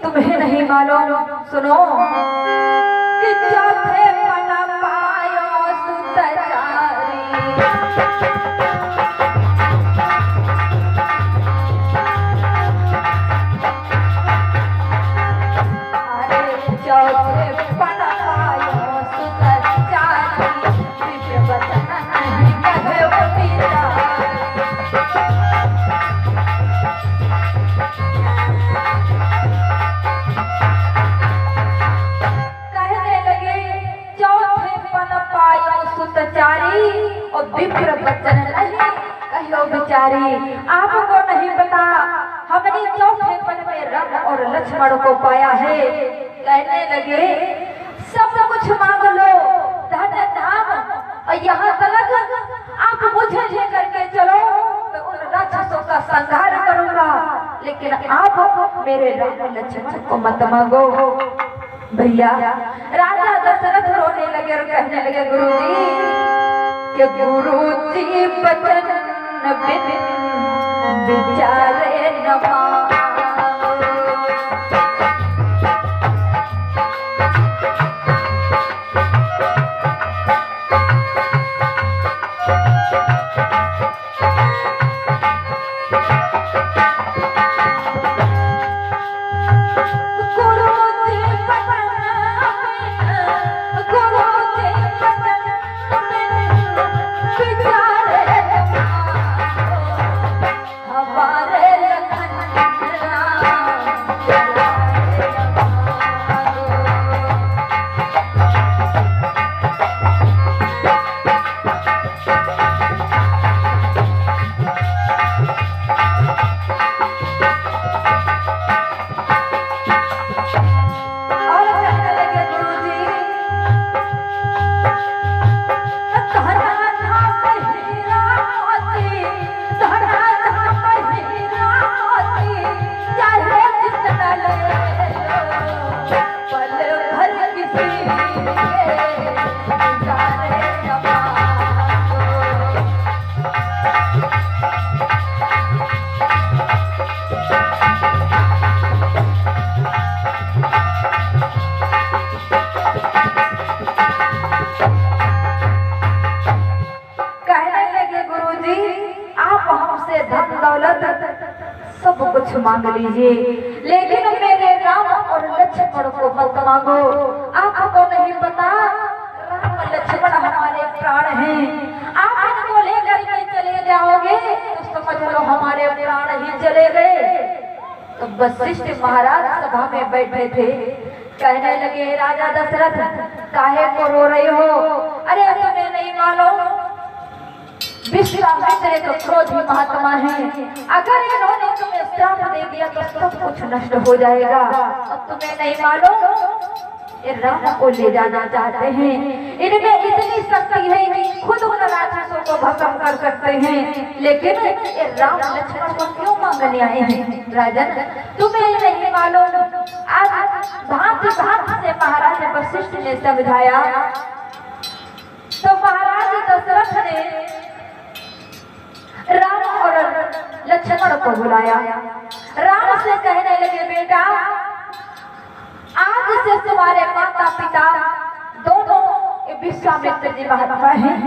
तुम्हें नहीं मालूम, सुनो कि चौथे पना पायो सुतचारी। अरे चौथे पना पायो सुतचारी, दिव्य वचन नहीं कहे वो बिचारी। सुतचारी और विप्र बचन नहीं कहो बिचारी। आपको नहीं पता हमने चौथे पन में राम और लक्ष्मण को पाया है। कहने लगे सब कुछ मांग लो, धन धाम, और यहाँ तक आप मुझे लेकर के चलो, मैं उन राक्षसों का संहार करूंगा, लेकिन आप मेरे राम लक्ष्मण को मत मांगो। भैया राजा दशरथ रोने लगे और कहने लगे गुरुजी कि गुरुजी बचन बिन विचारे न मानो। सब कुछ मांग लीजिए, लेकिन मेरे राम और लक्ष्मण को मत मांगो। आपको नहीं पता राम लक्ष्मण हमारे प्राण हैं। आप इनको लेकर के चले जाओगे तो समझ लो हमारे प्राण ही चले गए। तो वशिष्ठ महाराज सभा में बैठे थे, कहने लगे राजा दशरथ काहे को रो रहे हो? अरे तुम्हें नहीं मालूम विश्वामित्र एक क्रोधी महात्मा है, अगर इन्होंने तुम्हें श्राप दे दिया तो सब कुछ नष्ट हो जाएगा। अब तुम्हें नहीं मालूम ये राम को ले जाना चाहते हैं, इनमें इतनी शक्ति है कि खुद उन राक्षसों को भस्म कर सकते हैं, लेकिन ये राम लक्ष्मण को क्यों मांगने आए हैं? राजन तुम्हें नहीं मालूम, आज भांति भांति से महाराज वशिष्ठ ने समझाया तो महाराज दशरथ ने राम और लक्ष्मण को बुलाया। राम से कहने लगे बेटा आज से तुम्हारे माता पिता दोनों विश्वामित्र जी महात्मा हैं,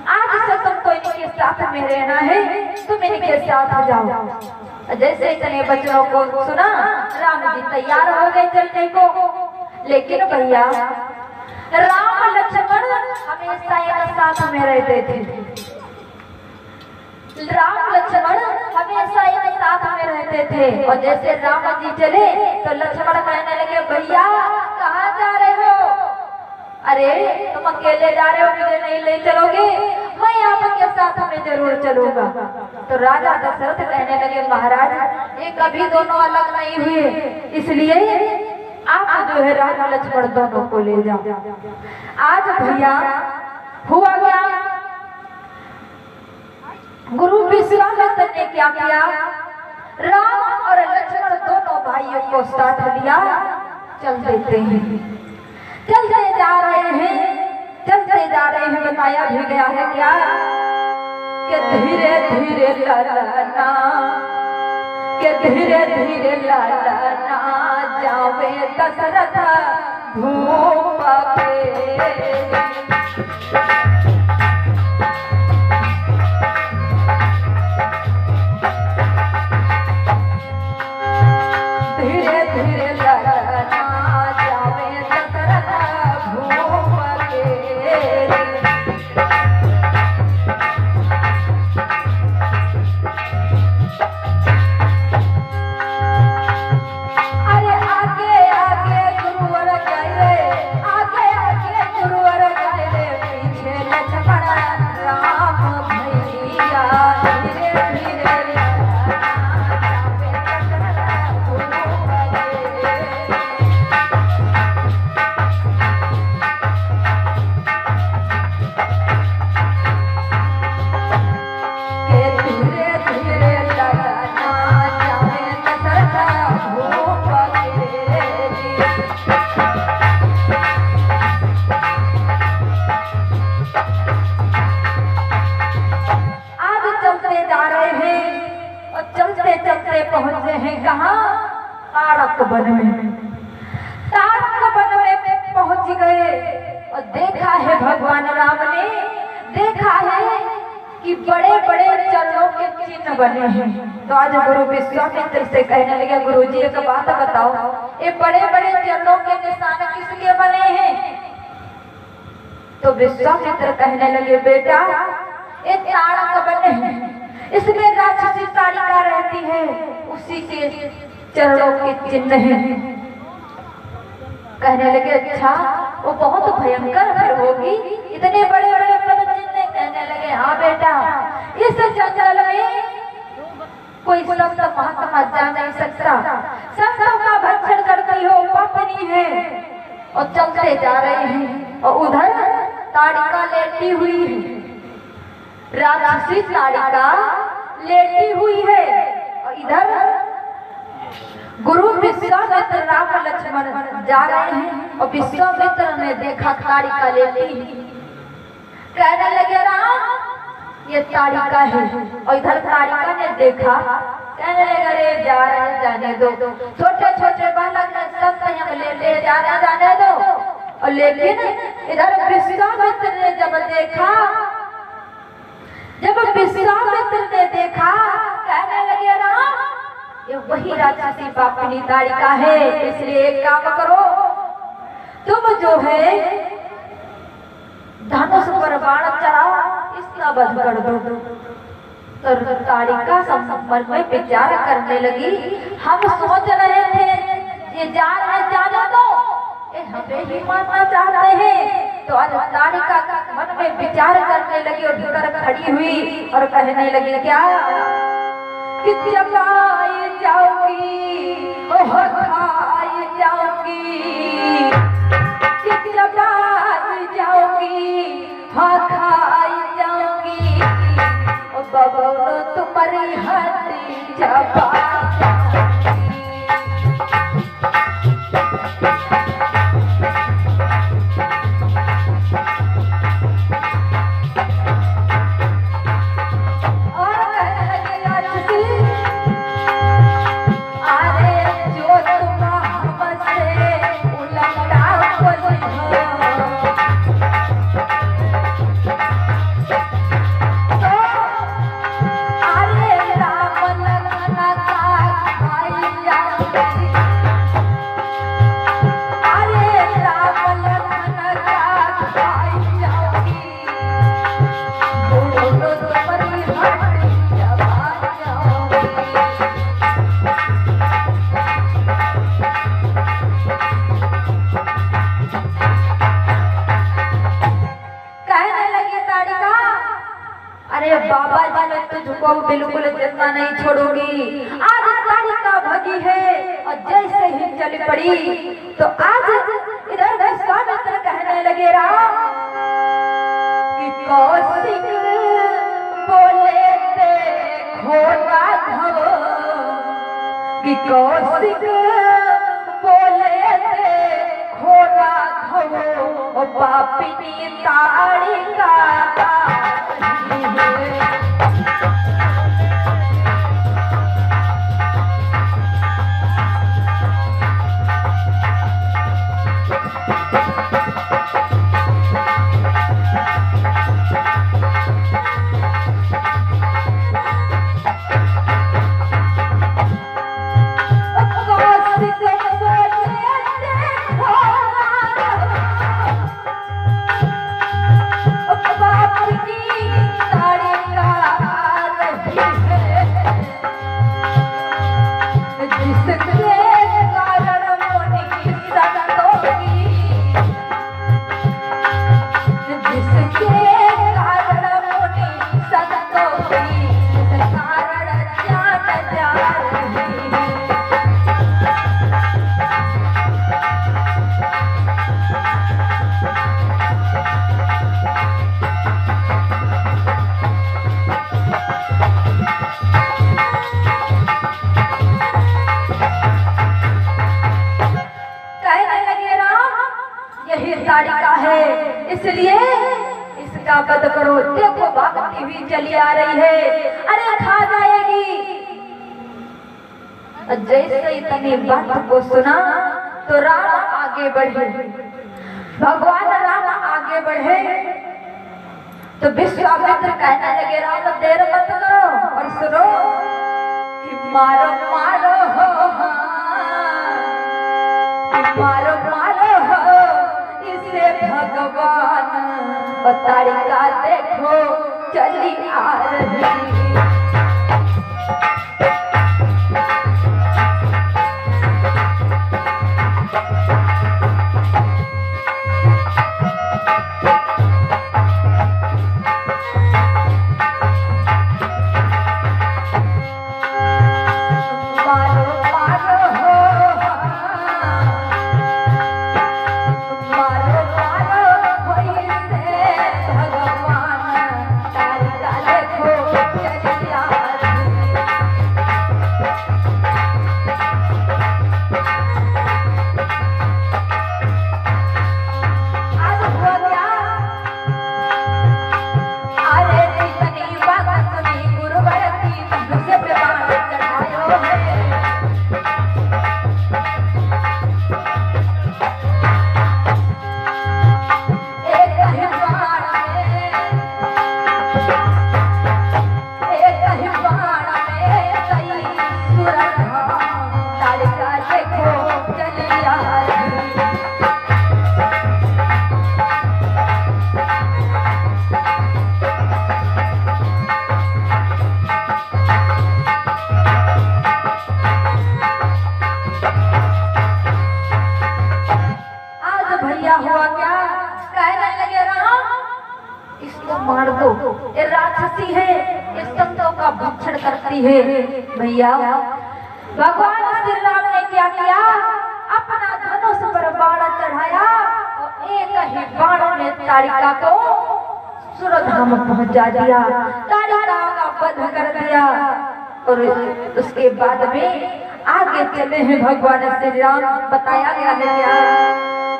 आज से तुमको इनके साथ में रहना है, तुम इनके साथ जाओ। जैसे इतने बच्चों को सुना राम जी तैयार हो गए चलने को, लेकिन भैया राम लक्ष्मण हमेशा एक साथ में रहते थे। राम लक्ष्मण हमेशा एक साथ में रहते थे, और जैसे राम जी चले तो लक्ष्मण कहने लगे भैया कहाँ जा रहे हो? अरे तुम अकेले जा रहे हो, मुझे नहीं ले चलोगे? मैं आपके साथ में जरूर चलूंगा। तो राजा दशरथ कहने लगे महाराज ये कभी दोनों अलग नहीं हुए, इसलिए आप जो है राम लक्ष्मण दोनों को ले जाओ। आज भैया हुआ क्या, गुरु विश्वामित्र ने क्या किया, राम और लक्ष्मण दोनों भाइयों को साथ लिया, चल देते हैं, चलते जा रहे हैं, चलते जा रहे हैं। बताया भी गया है क्या कि धीरे धीरे ललना के धीरे धीरे लाला ना जावे दशरथ धूप के। पहुंचे हैं कहाँ? तारक वन में। तारक वन में पहुंच गए और देखा है भगवान राम ने, देखा है कि बड़े बड़े चरणों के चिन्ह बने हैं। तो आज गुरु विश्वामित्र से कहने लगे, गुरु जी एक बात बताओ, ये बड़े बड़े चरणों के निशान किसके बने हैं? तो विश्वामित्र कहने लगे, बेटा ये तारक बने हैं, इसमें राक्षसी ताड़िका रहती है, उसी के चरणों के चिन्ह हैं। कहने लगे, अच्छा वो बहुत भयंकर फिर होगी, इतने बड़े बड़े पद चिन्ह। कहने लगे, हाँ बेटा, इस जंगल में कोई संत महात्मा जा नहीं सकता, संतों का भक्षण करती हो पापनी है। और चलते जा रहे हैं और उधर ताड़िका लेटी हुई है, राक्षसी ताड़िका लेटी हुई है, और इधर गुरु विश्वामित्र राम लक्ष्मण जा रहे हैं और विश्वामित्र ने देखा ताड़िका लेटी। कहने लगे, राम ये ताड़िका है, और इधर ताड़िका ने देखा। कहने लगे, अरे जा रहे जाने दो, छोटे छोटे बालक सब संयम ले जा रहे जाने दो। और लेकिन इधर विश्वामित्र ने जब देखा, जब विश्वामित्र ने देखा, कहने लगे, राम ये वही राक्षसी पापिनी ताड़िका है, इसलिए एक काम करो, तुम जो है धनुष पर बाण चढ़ाओ, इसका वध कर दो। तो ताड़िका मन में विचार करने लगी, हम सोच रहे थे ये जा रहे जाने दो, हमें ही मारना चाहते हैं। तो आज ताड़िका मन में विचार करने लगी और डर खड़ी हुई और कहने लगी, क्या कि चबाई जाऊंगी, खाई जाऊंगी, कि चबाई जाऊंगी, खाई जाऊंगी, और बबूलो तुम्हारी हड्डी चबाई। बाबा जी मैं तुझको बिल्कुल जितना नहीं छोड़ूंगी। आज ताड़िका भगी है और जैसे ही चल पड़ी तो आज इधर विश्वामित्र कहने लगे, राम कि कौशिक बोले देखो राघव, कि कौशिक बोले देखो राघव, ओ पापिनी ताड़िका ताड़िका है, इसलिए इसका वध करो। देखो भागती हुई चली आ रही है, अरे खा जाएगी। जैसे इतनी बात को सुना तो राम आगे बढ़े, भगवान राम आगे बढ़े तो विश्वामित्र कहने लगे राम देर मत करो और सुनो कि मारो मारो हो, मारो मारो हो इसे भगवान, ताड़िका देखो चली आ रही। मार दो, ये राक्षसी है, इस संतों का भक्षण करती है। भैया भगवान श्री राम ने क्या किया, अपना धनुष पर बाण चढ़ाया और एक ही बाण में ताड़िका को सुरधाम पहुंचा दिया, ताड़िका का वध कर दिया। और उसके बाद में आगे चले हैं भगवान श्री राम, बताया गया है क्या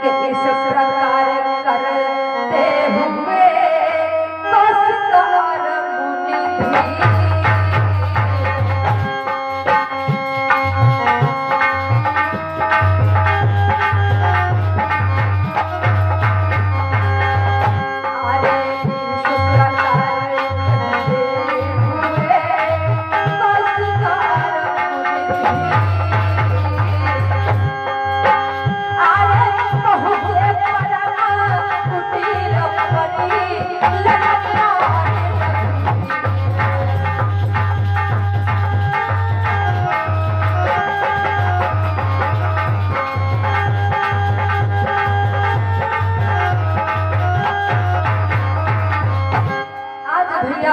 कि इस प्रकार करते हुए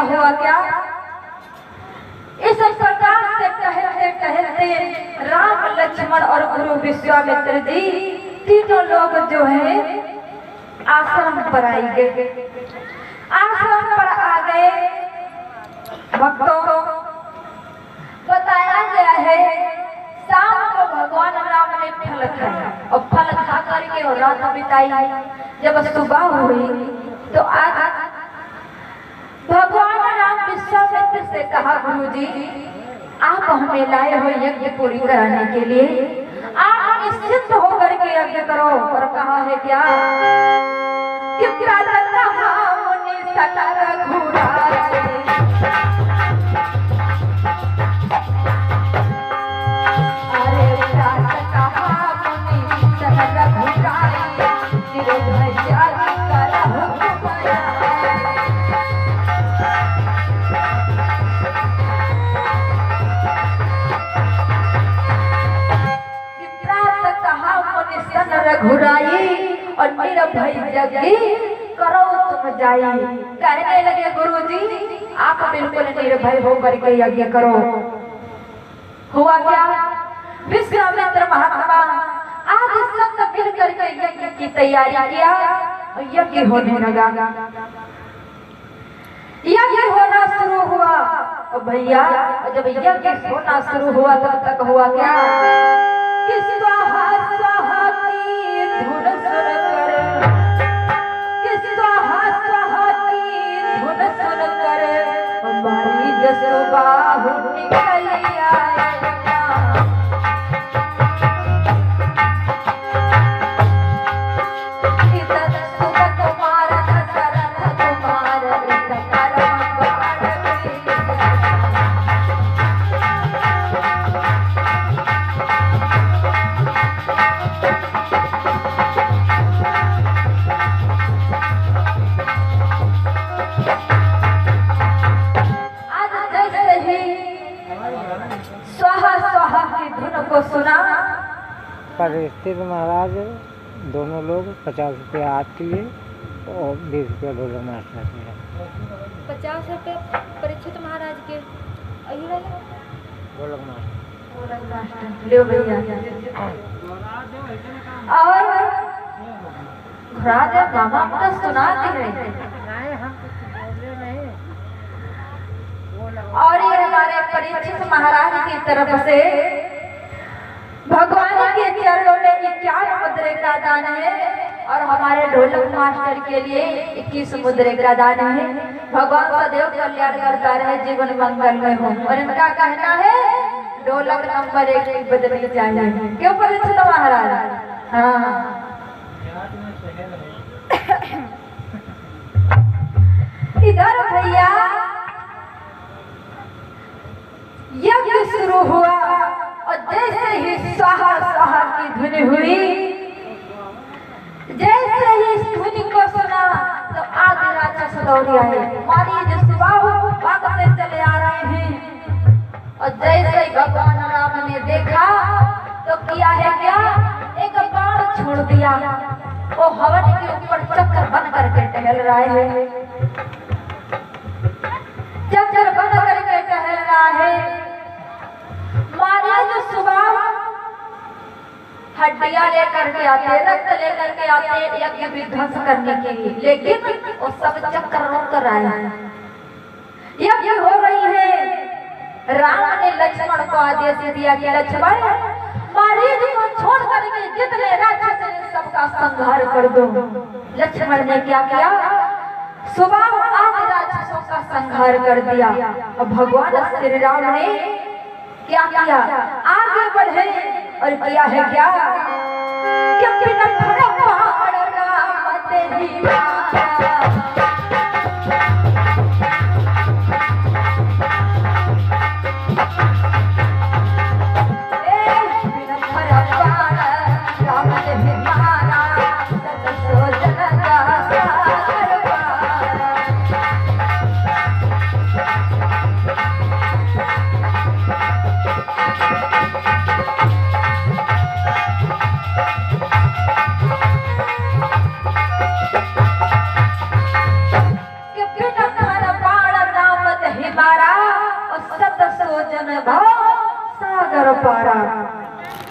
हुआ क्या, इस प्रकार से कहते कहते राम लक्ष्मण और गुरु विश्वामित्र जी तीनों लोग जो है आश्रम पर आई गए। आश्रम पर आ गए भक्तों, बताया गया है शाम को भगवान राम ने फल खाया और फल खा करके और रात बिताई। जब सुबह हुई तो आज भगवान राम विश्वामित्र से कहा गुरुजी आप हमें लाए हो यज्ञ पूरी कराने के लिए, आप निश्चित होकर के यज्ञ करो। और कहा है क्या कि मुनि सतर घुराए, अरे कहा मुनि सतर घुराए, घुराई और निर्भय जगी करो तुम जाई। कहने लगे गुरुजी आप बिल्कुल निर्भय होकर के यज्ञ करो। हुआ क्या, विश्वामित्र महात्मा आज सब मिल करके यज्ञ की तैयारी किया और यज्ञ होने लगा। यज्ञ होना शुरू हुआ और भैया जब यज्ञ होना शुरू हुआ तब तक हुआ क्या कि स्वाहा स्वाहा की धुन सुनकर को सुना। परीक्षित महाराज दोनों लोग 50 रुपये हाथ लिए और 20 रुपये ढोलक मास्टर के। 50 रुपये परीक्षित महाराज के ढोलक मास्टर ले भैया। और घोड़ा मामा को सुनाते हैं। और ये हमारे परीक्षित महाराज की तरफ से भगवान के चरणों में 51 मुद्रे का दान है और हमारे ढोलक मास्टर के लिए 21 मुद्रे का दान है। भगवान सदैव कल्याण करता रहे, जीवन मंगल में हो। और इनका कहना है ढोलक नंबर 1 बजनी चाहिए। क्यों परीक्षित महाराज? हाँ इधर भैया यज्ञ शुरू हुआ और जैसे ही स्वाहा स्वाहा की धुन हुई, जैसे ही इस धुन को सुना तो आगे राक्षस दौड़ आए। मारी जो सुबह भागते चले आ रहे हैं। और जैसे ही भगवान राम ने देखा तो किया है क्या, एक बाण छोड़ दिया। वो हवन के ऊपर चक्कर बन करके टहल रहा है, चक्कर बन करके टहल रहा है। मारिया जो सुबह हड्डियां लेकर के आते, रक्त लेकर के आते यज्ञ विध्वंस करने के लिए, लेकिन वो सब चक्कर रोक कर आए हैं। यज्ञ हो रही है। राम ने लक्ष्मण को आदेश दिया कि लक्ष्मण मारीच को छोड़ करके जितने राक्षस हैं सबका संहार कर दो। लक्ष्मण ने क्या किया, सुबह आदि राक्षसों का संहार कर दिया। और भगवान श्री राम ने क्या किया, आगे बढ़े और किया है क्या, क्योंकि सागर पारा।